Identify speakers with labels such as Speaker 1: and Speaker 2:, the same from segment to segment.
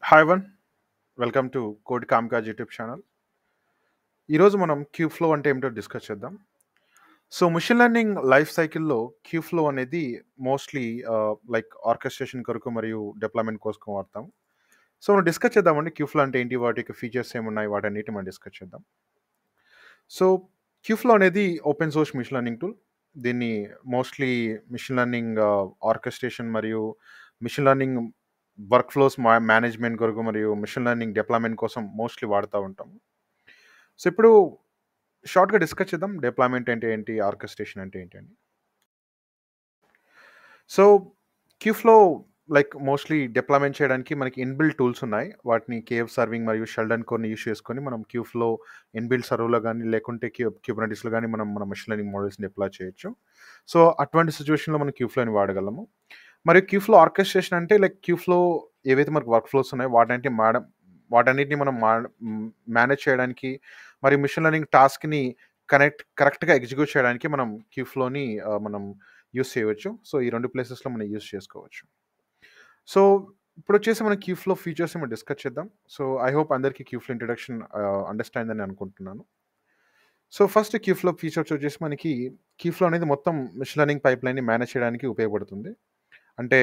Speaker 1: Hi one welcome to కోడి కామ్కాజ్ YouTube channel. ఈరోజు మనం క్యూ ఫ్లో అంటే ఏమిటో డిస్కస్ చేద్దాం. సో మిషన్ లెర్నింగ్ లైఫ్ సైకిల్లో క్యూ ఫ్లో అనేది మోస్ట్లీ లైక్ ఆర్కెస్ట్రేషన్ కొరకు మరియు డిప్లాయ్మెంట్ కోసం వాడతాం. సో మనం డిస్కస్ చేద్దామండి క్యూ ఫ్లో అంటే ఏంటి, వాటి యొక్క ఫీచర్స్ ఏమున్నాయి, వాటన్నిటి మనం డిస్కస్ చేద్దాం. సో క్యూ ఫ్లో అనేది open source machine learning tool. దీన్ని మోస్ట్లీ మిషన్ లెర్నింగ్ ఆర్కెస్ట్రేషన్ మరియు machine learning workflows management కొరకు మరియు మిషన్ లెర్నింగ్ డిప్లాయ్మెంట్ కోసం మోస్ట్లీ వాడుతూ ఉంటాము. సో ఇప్పుడు షార్ట్గా డిస్కస్ చేద్దాం డిప్లాయ్మెంట్ అంటే ఏంటి, ఆర్కెస్ట్రేషన్ అంటే ఏంటి అని. సో క్యూఫ్లో లైక్ మోస్ట్లీ డిప్లాయ్మెంట్ చేయడానికి మనకి ఇన్బిల్ట్ టూల్స్ ఉన్నాయి. వాటిని కేవ్ సర్వింగ్ మరియు షెల్డన్ కోర్ని యూస్ చేసుకొని మనం క్యూఫ్లో ఇన్బిల్ట్ సర్వ్లో కానీ లేకుంటే క్యూబర్నెటిస్లో కానీ మనం మన మిషన్ లెర్నింగ్ మోడల్స్ని డిప్లాయ్ చేయొచ్చు. సో అటువంటి సిచ్యువేషన్లో మనం క్యూఫ్లోని వాడగలము. మరియు క్యూఫ్లో ఆర్కెస్ట్రేషన్ అంటే లైక్ క్యూఫ్లో ఏవైతే మనకు వర్క్ ఫ్లోస్ ఉన్నాయో వాటన్నిటిని మనం మేనేజ్ చేయడానికి మరియు మిషన్ లెర్నింగ్ టాస్క్ని కరెక్ట్గా ఎగ్జిక్యూట్ చేయడానికి మనం క్యూఫ్లోని మనం యూస్ చేయవచ్చు. సో ఈ రెండు ప్లేసెస్లో మనం యూస్ చేసుకోవచ్చు. సో ఇప్పుడు వచ్చేసి మనం క్యూఫ్లో ఫీచర్స్ మనం డిస్కస్ చేద్దాం. సో ఐ హోప్ అందరికీ క్యూఫ్లో ఇంట్రడక్షన్ అండర్స్టాండ్ అని అనుకుంటున్నాను. సో ఫస్ట్ క్యూఫ్లో ఫీచర్స్ వచ్చేసి మనకి క్యూఫ్లో అనేది మొత్తం మిషన్ లెర్నింగ్ పైప్ లైన్ని మేనేజ్ చేయడానికి ఉపయోగపడుతుంది. అంటే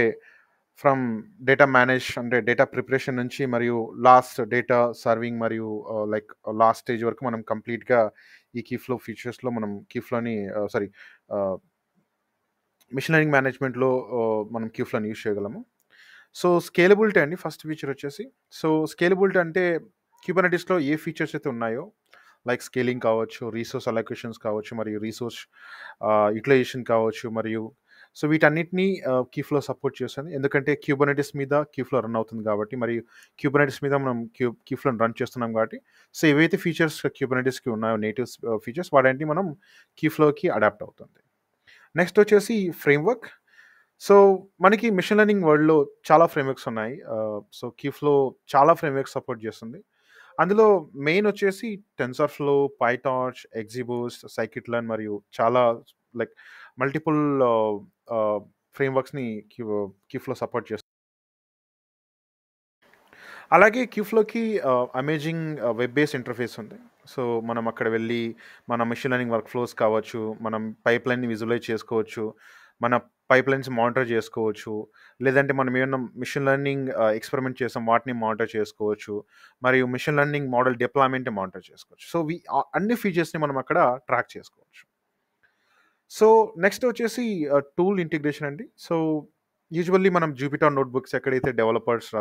Speaker 1: ఫ్రమ్ డేటా మేనేజ్ అంటే డేటా ప్రిపరేషన్ నుంచి మరియు లాస్ట్ డేటా సర్వింగ్ మరియు లైక్ లాస్ట్ స్టేజ్ వరకు మనం కంప్లీట్గా ఈ క్యూఫ్లో ఫీచర్స్లో మనం క్యూఫ్లోని మిషన్ లెర్నింగ్ మేనేజ్మెంట్లో మనం క్యూఫ్లోని యూస్ చేయగలము. సో స్కేలబిలిటీ అండి ఫస్ట్ ఫీచర్ వచ్చేసి. సో స్కేలబిలిటీ అంటే క్యూబర్నెటిస్లో ఏ ఫీచర్స్ అయితే ఉన్నాయో లైక్ స్కేలింగ్ కావచ్చు, రీసోర్స్ అలొకేషన్స్ కావచ్చు, మరియు రీసోర్స్ యూటిలైజేషన్ కావచ్చు, మరియు సో వీటన్నిటిని క్యూఫ్లో సపోర్ట్ చేస్తుంది. ఎందుకంటే క్యూబర్నెటిస్ మీద క్యూఫ్లో రన్ అవుతుంది కాబట్టి, మరియు క్యూబర్నెటిస్ మీద మనం క్యూఫ్లో రన్ చేస్తున్నాం కాబట్టి, సో ఏవైతే ఫీచర్స్ క్యూబర్నెటిస్కి ఉన్నాయో నేటివ్ ఫీచర్స్ వాటన్నిటిని మనం క్యూఫ్లోకి అడాప్ట్ అవుతుంది. నెక్స్ట్ వచ్చేసి ఫ్రేమ్వర్క్. సో మనకి మిషన్ లెర్నింగ్ వరల్డ్‌లో చాలా ఫ్రేమ్వర్క్స్ ఉన్నాయి. సో క్యూఫ్లో చాలా ఫ్రేమ్వర్క్స్ సపోర్ట్ చేస్తుంది. అందులో మెయిన్ వచ్చేసి టెన్సర్‌ఫ్లో, పైటార్చ్, ఎక్స్‌బూస్ట్, సైకిట్-లెర్న్ మరియు చాలా లైక్ మల్టిపుల్ ఆహ్, ఫ్రేమ్వర్క్స్‌ని క్యూఫ్లో సపోర్ట్ చేస్తుంది. అలాగే క్యూఫ్లోకి అమేజింగ్ వెబ్ బేస్డ్ ఇంటర్ఫేస్ ఉంది. సో మనం అక్కడ వెళ్ళి మన మెషిన్ లెర్నింగ్ వర్క్ ఫ్లోస్ కావచ్చు, మనం పైప్ లైన్ని విజువలైజ్ చేసుకోవచ్చు, మన పైప్ లైన్స్ మానిటర్ చేసుకోవచ్చు, లేదంటే మనం ఏమన్నా మిషన్ లెర్నింగ్ ఎక్స్పెరిమెంట్ చేసాం వాటిని మానిటర్ చేసుకోవచ్చు, మరియు machine learning model deployment monitor చేసుకోవచ్చు. సో అన్ని ఫీచర్స్ని మనం అక్కడ ట్రాక్ చేసుకోవచ్చు. సో నెక్స్ట్ వచ్చేసి టూల్ ఇంటిగ్రేషన్ అండి. సో యూజువల్లీ మనం జూపిటర్ నోట్బుక్స్ ఎక్కడైతే డెవలపర్స్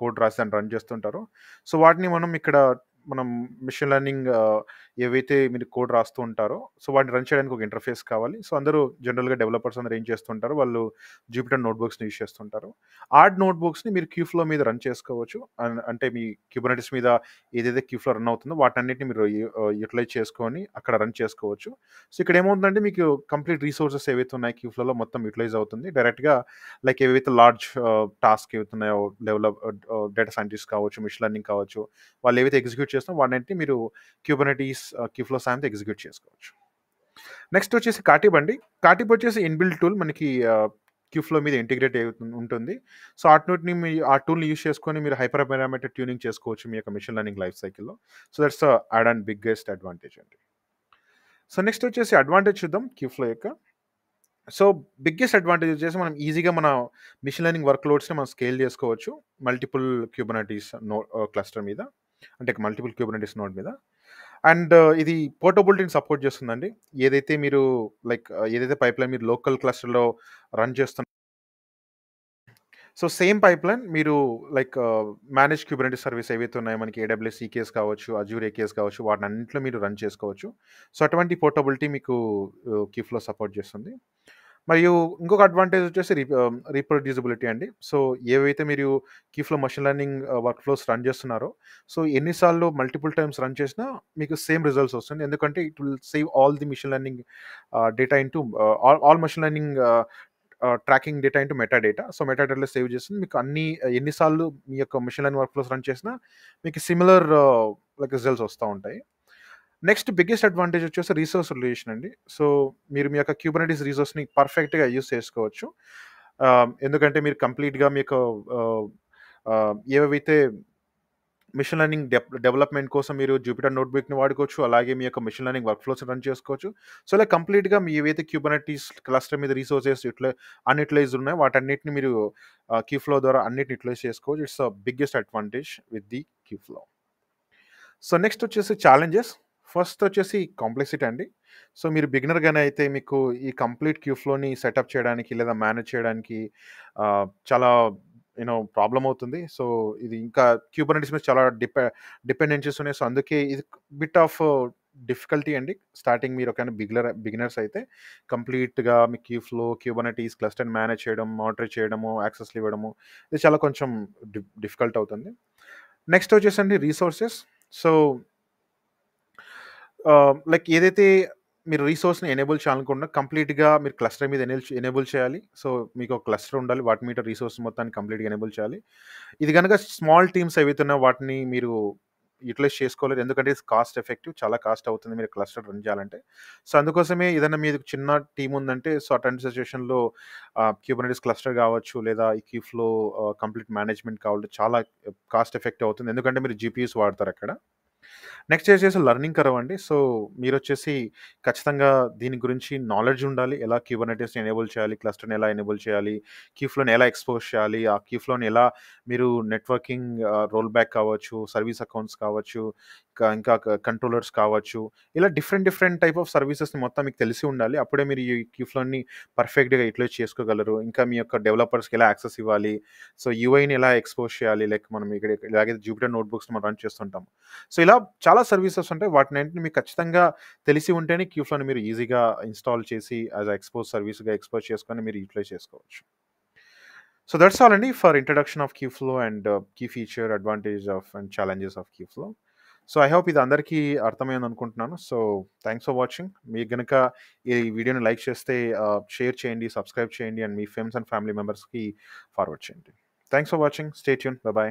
Speaker 1: కోడ్ రాసి దాన్ని రన్ చేస్తుంటారో, సో వాటిని మనం ఇక్కడ మనం మిషన్ లెర్నింగ్ ఏవైతే మీరు కోడ్ రాస్తూ ఉంటారో, సో వాటిని రన్ చేయడానికి ఒక ఇంటర్ఫేస్ కావాలి. సో అందరూ జనరల్గా డెవలపర్స్ అందరూ ఏం చేస్తుంటారు, వాళ్ళు జూపిటర్ నోట్బుక్స్ని యూస్ చేస్తుంటారు. ఆర్డ్ నోట్బుక్స్ని మీరు క్యూఫ్లో మీద రన్ చేసుకోవచ్చు. అంటే మీ క్యూబర్నెటిస్ మీద ఏదైతే క్యూఫ్లో రన్ అవుతుందో వాటన్నిటిని మీరు యూటిలైజ్ చేసుకొని అక్కడ రన్ చేసుకోవచ్చు. సో ఇక్కడ ఏమవుతుందంటే మీకు కంప్లీట్ రిసోర్సెస్ ఏవైతే ఉన్నాయి క్యూఫ్లలో మొత్తం యూటిలైజ్ అవుతుంది. డైరెక్ట్గా లైక్ ఏవైతే లార్జ్ టాస్క్ ఏవైతున్నాయో డేటా సైంటిస్ట్ కావచ్చు, మిషన్ లెర్నింగ్ కావచ్చు, వాళ్ళు ఏవైతే ఎగ్జిక్యూట్ చేస్తారో వాటిని మీరు క్యూబర్నెటీస్ క్యూఫ్లో సాయంతో ఎగ్జిక్యూట్ చేసుకోవచ్చు. నెక్స్ట్ వచ్చేసి కాటిబ్ అండి. కాటిబ్ వచ్చేసి ఇన్బిల్ట్ టూల్ మనకి క్యూఫ్లో మీద ఇంటిగ్రేట్ ఉంటుంది. సో ఆ టూల్ని యూస్ చేసుకొని మీరు హైపర్ పారామీటర్ ట్యూనింగ్ చేసుకోవచ్చు మీ యొక్క మిషన్ లెర్నింగ్ లైఫ్ సైకిల్లో. So that's add and biggest advantage అండి. సో నెక్స్ట్ వచ్చేసి అడ్వాంటేజ్ చూద్దాం క్యూఫ్లో యొక్క. సో బిగ్గెస్ట్ అడ్వాంటేజ్ వచ్చేసి మనం ఈజీగా మన మిషన్ లెర్నింగ్ వర్క్ లోడ్స్ని మనం స్కేల్ చేసుకోవచ్చు మల్టిపుల్ క్యూబర్నెటీస్ క్లస్టర్ మీద, అంటే మల్టిపుల్ క్యూబర్నెటీస్ నోడ్ మీద. అండ్ ఇది పోర్టబిలిటీని సపోర్ట్ చేస్తుందండి. ఏదైతే మీరు లైక్ ఏదైతే పైప్ లైన్ మీరు లోకల్ క్లస్టర్లో రన్ చేస్తున్న, సో సేమ్ పైప్ లైన్ మీరు లైక్ మేనేజ్ క్యూబర్నెటీస్ సర్వీస్ ఏవైతే ఉన్నాయో మనకి ఏడబ్ల్యూఎస్ ఈకేస్ కావచ్చు, అజూర్ ఏకేస్ కావచ్చు, వాటిని అన్నింటిలో మీరు రన్ చేసుకోవచ్చు. సో అటువంటి పోర్టబిలిటీ మీకు క్యూఫ్లో సపోర్ట్ చేస్తుంది. మరియు ఇంకొక అడ్వాంటేజ్ వచ్చేసి రీప్రొడ్యూసిబిలిటీ అండి. సో ఏవైతే మీరు Kubeflow machine learning workflows run చేస్తున్నారో, సో ఎన్నిసార్లు మల్టిపుల్ టైమ్స్ రన్ చేసినా మీకు సేమ్ రిజల్ట్స్ వస్తుంది. ఎందుకంటే it will save all the machine learning data into all machine learning tracking data into metadata. So meta డేటాలో save చేస్తుంది మీకు ఎన్నిసార్లు మీ యొక్క machine learning workflows run చేసినా మీకు సిమిలర్ లైక్ రిజల్ట్స్ వస్తూ ఉంటాయి. నెక్స్ట్ బిగ్గెస్ట్ అడ్వాంటేజ్ వచ్చేసి రీసోర్స్ రిలేషన్ అండి. సో మీరు మీ యొక్క క్యూబర్నెటీస్ రీసోర్స్ని పర్ఫెక్ట్గా యూస్ చేసుకోవచ్చు. ఎందుకంటే మీరు కంప్లీట్గా మీ యొక్క ఏవేవైతే మెషిన్ లెర్నింగ్ డెవలప్‌మెంట్ కోసం మీరు జూపిటర్ నోట్‌బుక్‌ని వాడుకోవచ్చు. అలాగే మీ యొక్క machine learning workflows run చేసుకోవచ్చు. సో, ఇలా కంప్లీట్‌గా మీ ఏవైతే క్యూబర్నెటీస్ క్లస్టర్ మీద రిసోర్సెస్ అన్‌యుటిలైజ్డ్ ఉన్నాయో వాటన్నిటిని మీరు క్యూఫ్లో ద్వారా అన్నిటిని యుటిలైజ్ చేసుకోవచ్చు. It's the biggest advantage with the Kubeflow. So, next వచ్చేసి ఛాలెంజెస్. ఫస్ట్ వచ్చేసి కాంప్లెక్సిటీ అండి. సో, మీరు బిగినర్‌గానే అయితే మీకు ఈ కంప్లీట్ క్యూఫ్లోని సెటప్ చేయడానికి లేదా మేనేజ్ చేయడానికి చాలా ప్రాబ్లమ్ అవుతుంది. సో, ఇది ఇంకా క్యూబర్నెటిస్ మీద చాలా డిపెండెన్సీస్ ఉన్నాయి. సో, అందుకే ఇది బిట్ ఆఫ్ డిఫికల్టీ అండి. స్టార్టింగ్ మీరు ఒకవేళ బిగినర్స్ అయితే కంప్లీట్‌గా మీ క్యూబర్నెటీస్ క్లస్టర్‌ని మేనేజ్ చేయడం, మానిటర్ చేయడము, యాక్సెస్‌లు ఇవ్వడము ఇది చాలా కొంచెం డిఫికల్ట్ అవుతుంది. నెక్స్ట్ వచ్చేసండి రిసోర్సెస్. సో, లైక్ ఏదైతే మీరు రిసోర్స్‌ని ఎనేబుల్ చేయాలనుకుంటున్నా కంప్లీట్‌గా మీరు క్లస్టర్ మీద ఎనేబుల్ చేయాలి. సో, మీకు ఒక క్లస్టర్ ఉండాలి. వాటి మీద రిసోర్స్ మొత్తాన్ని కంప్లీట్‌గా ఎనేబుల్ చేయాలి. ఇది గనక స్మాల్ టీమ్స్ ఏవైతే ఉన్నాయో వాటిని మీరు యుటిలైజ్ చేసుకోలేరు. ఎందుకంటే ఇది కాస్ట్ ఎఫెక్టివ్. చాలా కాస్ట్ అవుతుంది మీరు క్లస్టర్ రన్ చేయాలంటే. సో, అందుకోసమే ఏదైనా మీది చిన్న టీమ్ ఉందంటే సో, అట్లాంటి సిట్యుయేషన్‌లో క్యూబర్నెటిస్ క్లస్టర్ కావచ్చు లేదా ఈ క్యూఫ్లో కంప్లీట్ మేనేజ్మెంట్ కావాలి చాలా కాస్ట్ ఎఫెక్టివ్ అవుతుంది. ఎందుకంటే మీరు జీపీయూస్ వాడతారక్కడ. నెక్స్ట్ వచ్చేసి లెర్నింగ్ కర్వ్ అండి. సో, మీరొచ్చేసి ఖచ్చితంగా దీని గురించి నాలెడ్జ్ ఉండాలి. ఎలా క్యూబర్నెటిస్‌ని ఎనేబుల్ చేయాలి, క్లస్టర్‌ని ఎలా ఎనేబుల్ చేయాలి, క్యూఫ్లోని ఎలా ఎక్స్‌పోజ్ చేయాలి, ఆ క్యూఫ్లోని ఎలా మీరు నెట్వర్కింగ్ రోల్ బ్యాక్ కావచ్చు, సర్వీస్ అకౌంట్స్ కావచ్చు, ఇంకా కంట్రోలర్స్ కావచ్చు. ఇలా డిఫరెంట్ టైప్ ఆఫ్ సర్వీసెస్‌ని మొత్తం మీకు తెలిసి ఉండాలి. అప్పుడే మీరు ఈ క్యూఫ్లోని పర్ఫెక్ట్‌గా యుటిలైజ్ చేసుకోగలరు. ఇంకా మీ యొక్క డెవలపర్స్‌కి ఎలా యాక్సెస్ ఇవ్వాలి, సో, యూఐని ఎలా ఎక్స్‌పోజ్ చేయాలి, లైక్ మనం ఇక్కడ ఇలాగైతే జూపిటర్ నోట్‌బుక్స్ మనం రన్ చేస్తుంటాం. సో, ఇలా చాలా సర్వీసెస్ ఉంటాయి. వాటినన్నిటిని మీకు ఖచ్చితంగా తెలిసి ఉంటేనే క్యూఫ్లోని మీరు ఈజీగా ఇన్‌స్టాల్ చేసి యాస్ ఎ సర్వీస్‌గా ఎక్స్‌పోజ్ చేసుకొని మీరు యుటిలైజ్ చేసుకోవచ్చు. సో, దట్స్ ఆల్ అండి for introduction of Kubeflow and key feature, advantage of and challenges of Kubeflow. So, I hope ఇది అందరికీ అర్థమైందనుకుంటున్నాను. So, thanks for watching. మీకు గనక ఈ వీడియోని లైక్ చేస్తే షేర్ చేయండి, సబ్స్క్రైబ్ చేయండి and me friends and family మెంబర్స్‌కి ఫార్వర్డ్ చేయండి. Thanks for watching. Stay tuned. By by.